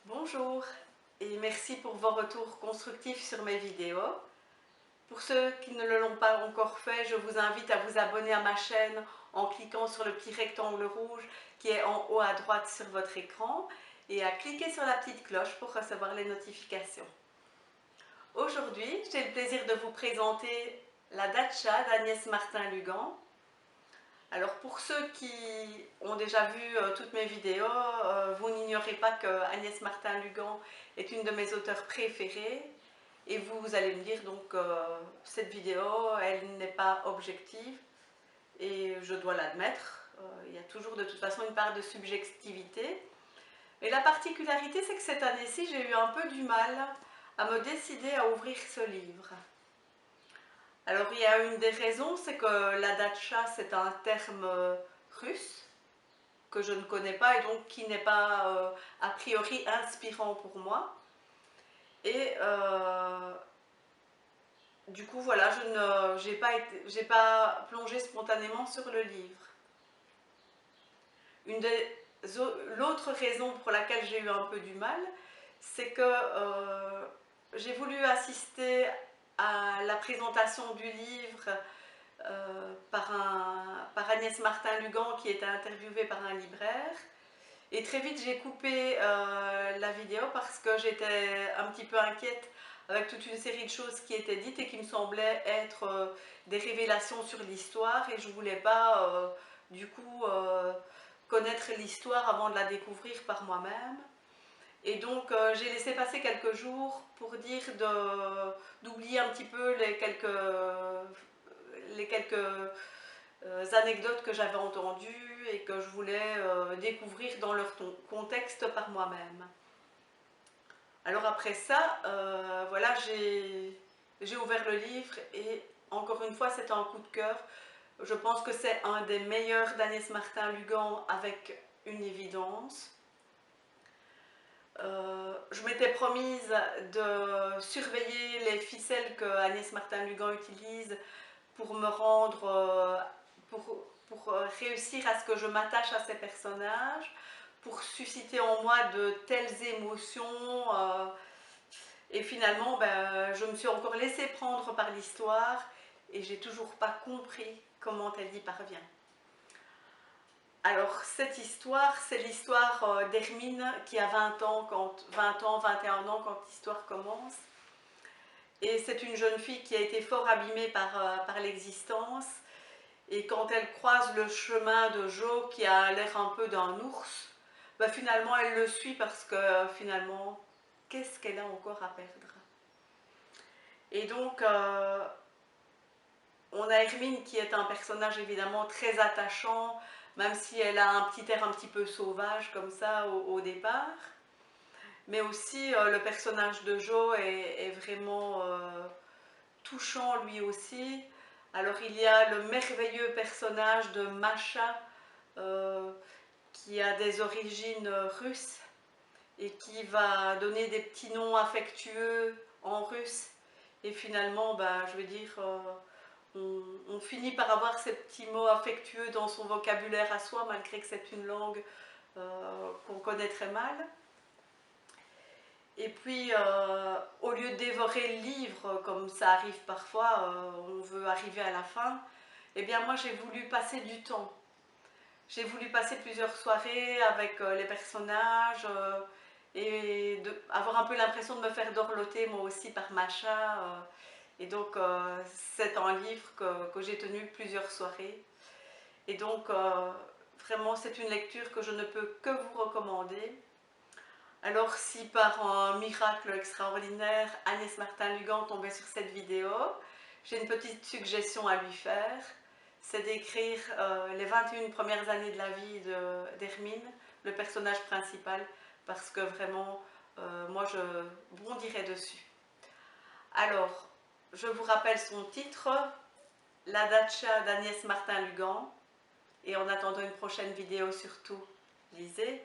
Bonjour et merci pour vos retours constructifs sur mes vidéos. Pour ceux qui ne l'ont pas encore fait, je vous invite à vous abonner à ma chaîne en cliquant sur le petit rectangle rouge qui est en haut à droite sur votre écran et à cliquer sur la petite cloche pour recevoir les notifications. Aujourd'hui, j'ai le plaisir de vous présenter la Datcha d'Agnès Martin-Lugan. Alors pour ceux qui ont déjà vu toutes mes vidéos, vous n'ignorez pas que Agnès Martin-Lugan est une de mes auteurs préférées et vous allez me dire donc cette vidéo elle n'est pas objective et je dois l'admettre, il y a toujours de toute façon une part de subjectivité. Et la particularité c'est que cette année-ci j'ai eu un peu du mal à me décider à ouvrir ce livre. Alors il y a une des raisons, c'est que la datcha c'est un terme russe que je ne connais pas et donc qui n'est pas a priori inspirant pour moi. Et du coup voilà, j'ai pas plongé spontanément sur le livre. L'autre raison pour laquelle j'ai eu un peu du mal, c'est que j'ai voulu assister à la présentation du livre par Agnès Martin-Lugan qui était interviewée par un libraire. Et très vite j'ai coupé la vidéo parce que j'étais un petit peu inquiète avec toute une série de choses qui étaient dites et qui me semblaient être des révélations sur l'histoire et je ne voulais pas du coup connaître l'histoire avant de la découvrir par moi-même. Et donc j'ai laissé passer quelques jours pour dire d'oublier un petit peu les quelques anecdotes que j'avais entendues et que je voulais découvrir dans leur contexte par moi-même. Alors après ça, voilà, j'ai ouvert le livre et encore une fois c'est un coup de cœur. Je pense que c'est un des meilleurs d'Agnès Martin-Lugan avec une évidence. Je m'étais promise de surveiller les ficelles que Agnès Martin-Lugan utilise pour me rendre, pour réussir à ce que je m'attache à ces personnages, pour susciter en moi de telles émotions. Et finalement, ben, je me suis encore laissée prendre par l'histoire et j'ai toujours pas compris comment elle y parvient. Alors cette histoire, c'est l'histoire d'Hermine qui a 20 ans, 21 ans quand l'histoire commence. Et c'est une jeune fille qui a été fort abîmée par l'existence. Et quand elle croise le chemin de Jo qui a l'air un peu d'un ours, ben finalement elle le suit parce que finalement, qu'est-ce qu'elle a encore à perdre? Et donc, on a Hermine qui est un personnage évidemment très attachant, même si elle a un petit air un petit peu sauvage comme ça au départ. Mais aussi le personnage de Jo est vraiment touchant lui aussi. Alors il y a le merveilleux personnage de Masha qui a des origines russes et qui va donner des petits noms affectueux en russe. Et finalement, ben, je veux dire, on finit par avoir ces petits mots affectueux dans son vocabulaire à soi, malgré que c'est une langue qu'on connaît très mal. Et puis, au lieu de dévorer le livre, comme ça arrive parfois, on veut arriver à la fin, eh bien moi j'ai voulu passer du temps. J'ai voulu passer plusieurs soirées avec les personnages et avoir un peu l'impression de me faire dorloter moi aussi par Masha. Et donc c'est un livre que j'ai tenu plusieurs soirées. Et donc vraiment c'est une lecture que je ne peux que vous recommander. Alors si par un miracle extraordinaire Agnès Martin-Lugan tombait sur cette vidéo, j'ai une petite suggestion à lui faire. C'est d'écrire les 21 premières années de la vie d'Hermine, le personnage principal, parce que vraiment, moi je bondirais dessus. Alors, Je vous rappelle son titre, La Datcha d'Agnès Martin-Lugan. Et en attendant une prochaine vidéo, surtout, lisez